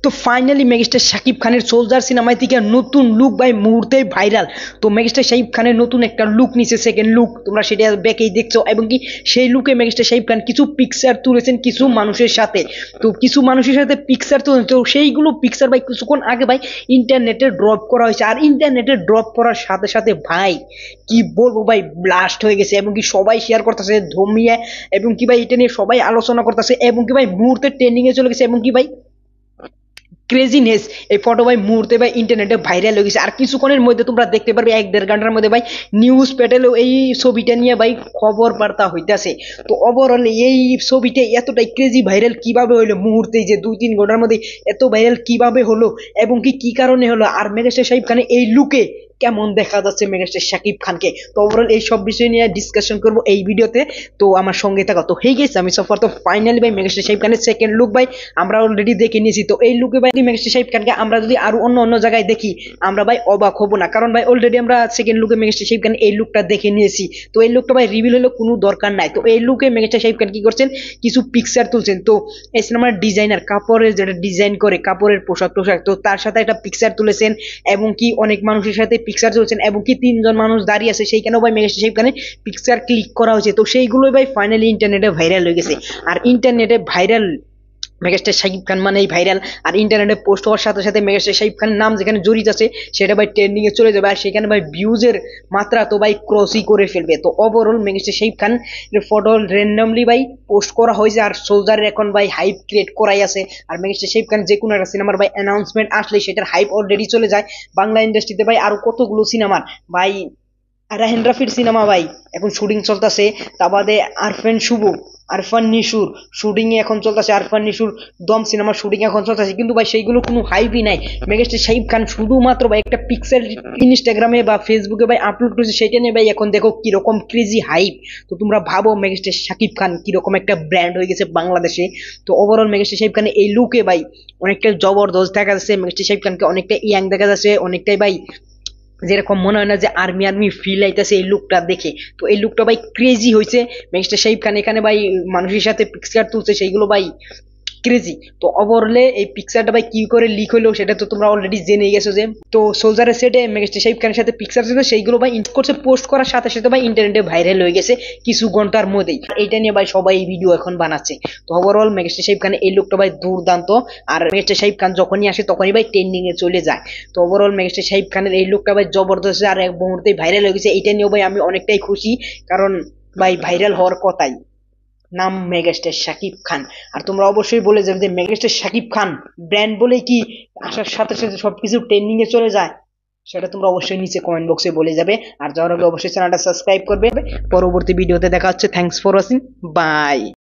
তো finally megastar Shakib খানের soldier সিনেমায় থেকে নতুন লুক ভাই মুহূর্তেই ভাইরাল। তো মেগাস্টার শাকিব খানের নতুন একটা লুক নিছে, সেকেন্ড লুক, তোমরা সেটা ব্যাকেই দেখছো। এবং কি সেই লুকে মেগাস্টার শাকিব খান কিছু পিকচার তুলেছেন কিছু মানুষের সাথে। তো কিছু মানুষের সাথে পিকচার তুলেছেন, তো সেইগুলো পিকচার ভাই কিছুক্ষণ আগে ভাই ইন্টারনেটে ড্রপ করা হয়েছে। আর ইন্টারনেটে ড্রপ করার সাথে সাথে ভাই কি বলবো ভাই, ব্লাস্ট হয়ে গেছে। এবং কি সবাই শেয়ার করতেছে ধমিয়ে, এবং কি ভাই এটা নিয়ে সবাই আলোচনা করতেছে। এবং কি ভাই মুহূর্তে ট্রেন্ডিং এ চলে গেছে। এবং কি ভাই ক্রেজিনেস এই ফটো ভাই মুহূর্তে ভাই ইন্টারনেটে ভাইরাল হয়ে গেছে। আর কিছুক্ষণের মধ্যে তোমরা দেখতে পারবে 1-1.5 ঘন্টার মধ্যে ভাই নিউজ প্যাটেলও এই ছবিটা নিয়ে ভাই খবর বার্তা হইতাছে। তো ওভারঅল এই ছবিটা এতটাই ক্রেজি ভাইরাল কিভাবে হইলো মুহূর্তেই, যে 2-3 ঘন্টার মধ্যে এত ভাইরাল কিভাবে হলো এবং কি কারণে হলো, আর মেগাস্টার শাকিব খানের এই লুকে কেমন দেখা যাচ্ছে মেগাস্টার শাকিব খানকে। তো ওভারঅল এই সব বিষয় নিয়ে ডিসকাশন করব এই ভিডিওতে। তো আমার সঙ্গে থাকা তো হয়ে গেছে আমি সফর। তো ফাইনালি ভাই মেগাস্টার শাকিব খানের সেকেন্ড লুক ভাই আমরা অলরেডি দেখে নিয়েছি। তো এই লুকে ভাই মেগাস্টার শাকিব খানকে আমরা যদি আরো অন্য অন্য জায়গায় দেখি আমরা ভাই অবাক হবো না, কারণ ভাই অলরেডি আমরা সেকেন্ড লুকে মেগাস্টার শাকিব খান এই লুকটা দেখে নিয়েছি। তো এই লুকটা ভাই রিভিল হলো কোনো দরকার নাই। তো এই লুকে মেগাস্টার শাকিব খান কি করছেন, কিছু পিকচার তুলছেন। তো এই সিনেমার ডিজাইনার কাপড়ের যেটা ডিজাইন করে কাপড়ের পোশাক টোশাক, তো তার সাথে একটা পিকচার তুলেছেন। এবং কি অনেক মানুষের সাথে পিকচার তুলছেন। এবং কি 3 জন মানুষ দাঁড়িয়ে আছে, সেইখানেও ভাই মেগাস্টার শাকিব খানের পিকচার ক্লিক করা হয়েছে। তো সেইগুলোই ভাই ফাইনালি ইন্টারনেটে ভাইরাল হয়ে গেছে। আর ইন্টারনেটে ভাইরাল মেগাস্টার শাকিব খান মানেই ভাইরাল। আর ইন্টারনেটে পোস্ট হওয়ার সাথে সাথে মেগাস্টার শাকিব খানের নাম যেখানে জড়িত আছে সেটা ভাই ট্রেন্ডিং এ চলে যাবে। আর সেখানে ভাই ভিউজের মাত্রা তো ভাই ক্রসই করে ফেলবে। তো overall megastar Shakib Khan photo randomly ভাই পোস্ট করা হয়েছে। আর সোলজারের এখন ভাই হাইপ ক্রিয়েট করাই আছে। আর মেগাস্টার শাকিব খান যে কোনো একটা সিনেমার ভাই অ্যানাউন্সমেন্ট আসলে সেটার হাইপ অলরেডি চলে যায়। বাংলা ইন্ডাস্ট্রিতে ভাই আরো কতগুলো সিনেমার ভাই রাহেন রাফির সিনেমা ভাই এখন শুটিং চলতেছে। তা বাদে আরফান নিশুর শুটিং এ এখন চলতেছে। আরফান নিশুর দম সিনেমার শুটিং এখন চলতেছে, কিন্তু ভাই সেইগুলো কোনো হাইপই নাই। মেগাস্টার শাকিব খান শুধুমাত্র ভাই একটা পিক্সেল ইনস্টাগ্রামে বা ফেসবুকে ভাই আপলোড করেছে, সেটা নিয়ে ভাই এখন দেখো কিরকম ক্রেজি হাইপ। তো তোমরা ভাবো মেগাস্টার শাকিব খান কিরকম একটা ব্র্যান্ড হয়ে গেছে বাংলাদেশে। তো ওভারঅল মেগাস্টার শাকিব খান এই লুকে ভাই অনেকটা জবরদস্ত দেখা যাচ্ছে। মেগাস্টার শাকিব খানকে অনেকটা ইয়াং দেখা যাচ্ছে, অনেকটাই ভাই যেরকম মনে হয় না যে আর্মি আর্মি ফিল আইতেছে এই লুকটা দেখে। তো এই লুকটা ভাই ক্রেজি হয়েছে। মেগাস্টার শাকিব খান এখানে ভাই মানুষের সাথে পিকচার তুলছে, সেইগুলো ভাই ক্রেজি। তো ওভারঅলে এই পিকচারটা ভাই কি করে লিক হলো সেটা তো তোমরা অলরেডি জেনে গেছো। যে তো সোলজারের সেটে মেগাস্টার শাকিব খানের সাথে পিকচার ছিল, সেইগুলো ভাই করছে পোস্ট করার সাথে সাথে ভাই ইন্টারনেটে ভাইরাল হয়ে গেছে কিছু ঘন্টার মধ্যেই। এইটা নিয়ে ভাই সবাই এই ভিডিও এখন বানাচ্ছে। তো ওভারঅল মেগাস্টার শাকিব খানের এই লুকটা ভাই দুর্দান্ত। আর মেগাস্টার শাকিব খান যখনই আসে তখনই ভাই ট্রেন্ডিং এ চলে যায়। তো ওভারঅল মেগাস্টার শাকিব খানের এই লুকটা ভাই জবরদস্ত আর এক মুহূর্তেই ভাইরাল হয়ে গেছে। এইটা নিয়েও ভাই আমি অনেকটাই খুশি, কারণ ভাই ভাইরাল হওয়ার কথাই, নাম মেগাস্টার শাকিব খান। আর তোমরা অবশ্যই বলে যাবে যে মেগাস্টার শাকিব খান ব্র্যান্ড বলে কি আসার সাথে সাথে সবকিছু ট্রেন্ডিং এ চলে যায়, সেটা তোমরা অবশ্যই নিচে কমেন্ট বক্সে বলে যাবে। আর যাওয়ার আগে অবশ্যই চ্যানেলটা সাবস্ক্রাইব করবে। পরবর্তী ভিডিওতে দেখা হচ্ছে। Thanks for watching, by.